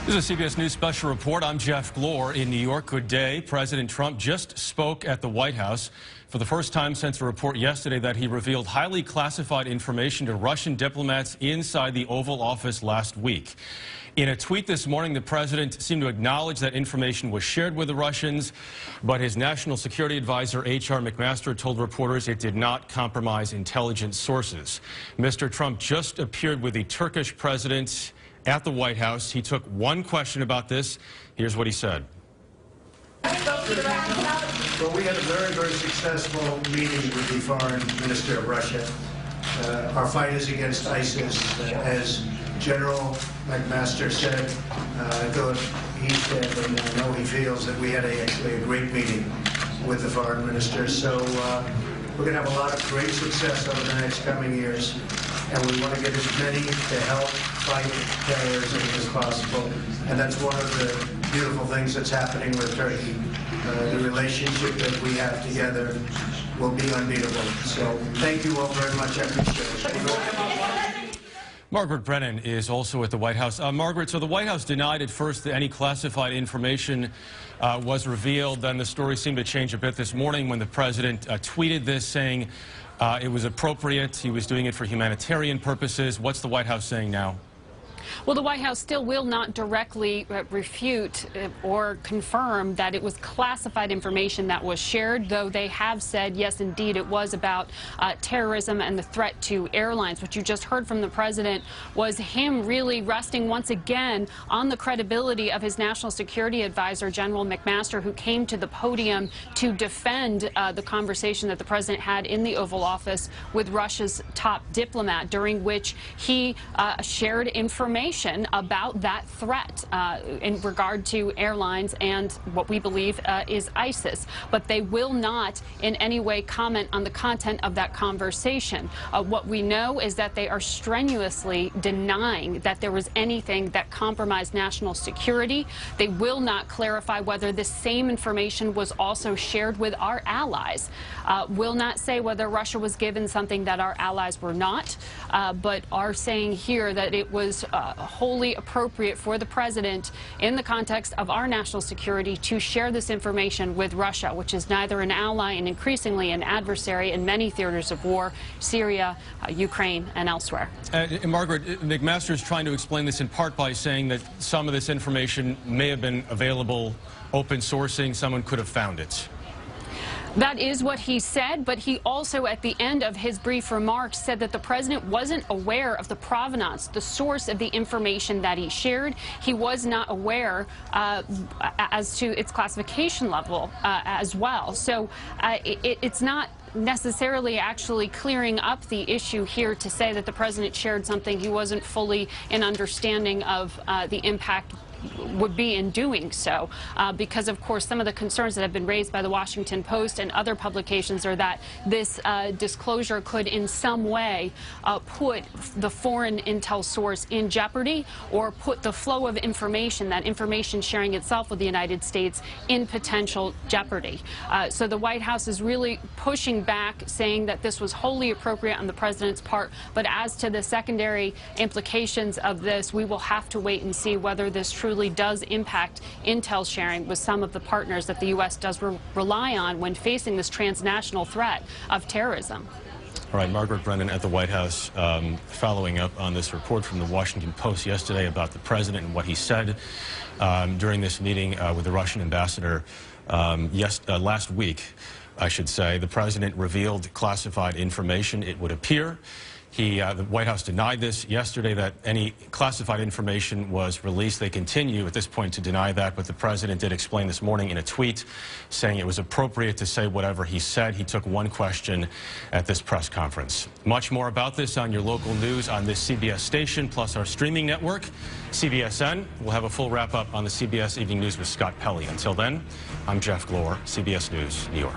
This is a CBS News special report. I'm Jeff Glor in New York. Good day. President Trump just spoke at the White House for the first time since a report yesterday that he revealed highly classified information to Russian diplomats inside the Oval Office last week. In a tweet this morning, the president seemed to acknowledge that information was shared with the Russians, but his national security advisor, H.R. McMaster, told reporters it did not compromise intelligence sources. Mr. Trump just appeared with the Turkish president at the White House. He took one question about this. Here's what he said. Well, we had a very successful meeting with the foreign minister of Russia. Our fight is against ISIS. As General McMaster said, he said, and I know he feels that we had actually a great meeting with the foreign minister. So we're going to have a lot of great success over the next coming years, and we want to get as many to help fight terrorism as possible. And that's one of the beautiful things that's happening with Turkey. The relationship that we have together will be unbeatable. So thank you all very much. I appreciate it. Margaret Brennan is also at the White House. Margaret, so the White House denied at first that any classified information was revealed. Then the story seemed to change a bit this morning when the president tweeted this, saying it was appropriate. He was doing it for humanitarian purposes. What's the White House saying now? Well, the White House still will not directly refute or confirm that it was classified information that was shared, though they have said, yes, indeed, it was about terrorism and the threat to airlines. What you just heard from the president was him really resting once again on the credibility of his national security advisor, General McMaster, who came to the podium to defend the conversation that the president had in the Oval Office with Russia's top diplomat, during which he shared information about that threat in regard to airlines and what we believe is ISIS. But they will not in any way comment on the content of that conversation. What we know is that they are strenuously denying that there was anything that compromised national security. They will not clarify whether the same information was also shared with our allies. Will not say whether Russia was given something that our allies were not, but are saying here that it was wholly appropriate for the president, in the context of our national security, to share this information with Russia, which is neither an ally and increasingly an adversary in many theaters of war, Syria, Ukraine, and elsewhere. Margaret, McMaster is trying to explain this in part by saying that some of this information may have been available open sourcing. Someone could have found it. That is what he said, but he also, at the end of his brief remarks, said that the president wasn't aware of the provenance, the source of the information that he shared. He was not aware as to its classification level as well. So it's not necessarily actually clearing up the issue here to say that the president shared something he wasn't fully in understanding of the impact would be in doing so, because of course some of the concerns that have been raised by the Washington Post and other publications are that this disclosure could in some way put the foreign intel source in jeopardy, or put the flow of information, that information sharing itself with the United States, in potential jeopardy. So the White House is really pushing back, saying that this was wholly appropriate on the president's part, but as to the secondary implications of this, we will have to wait and see whether this truly does impact intel sharing with some of the partners that the U.S. does rely on when facing this transnational threat of terrorism. All right, Margaret Brennan at the White House, following up on this report from the Washington Post yesterday about the president and what he said during this meeting with the Russian ambassador last week, I should say. The president revealed classified information, it would appear. The White House denied this yesterday, that any classified information was released. They continue at this point to deny that, but the president did explain this morning in a tweet saying it was appropriate to say whatever he said. He took one question at this press conference. Much more about this on your local news on this CBS station, plus our streaming network, CBSN. We'll have a full wrap-up on the CBS Evening News with Scott Pelley. Until then, I'm Jeff Glor, CBS News, New York.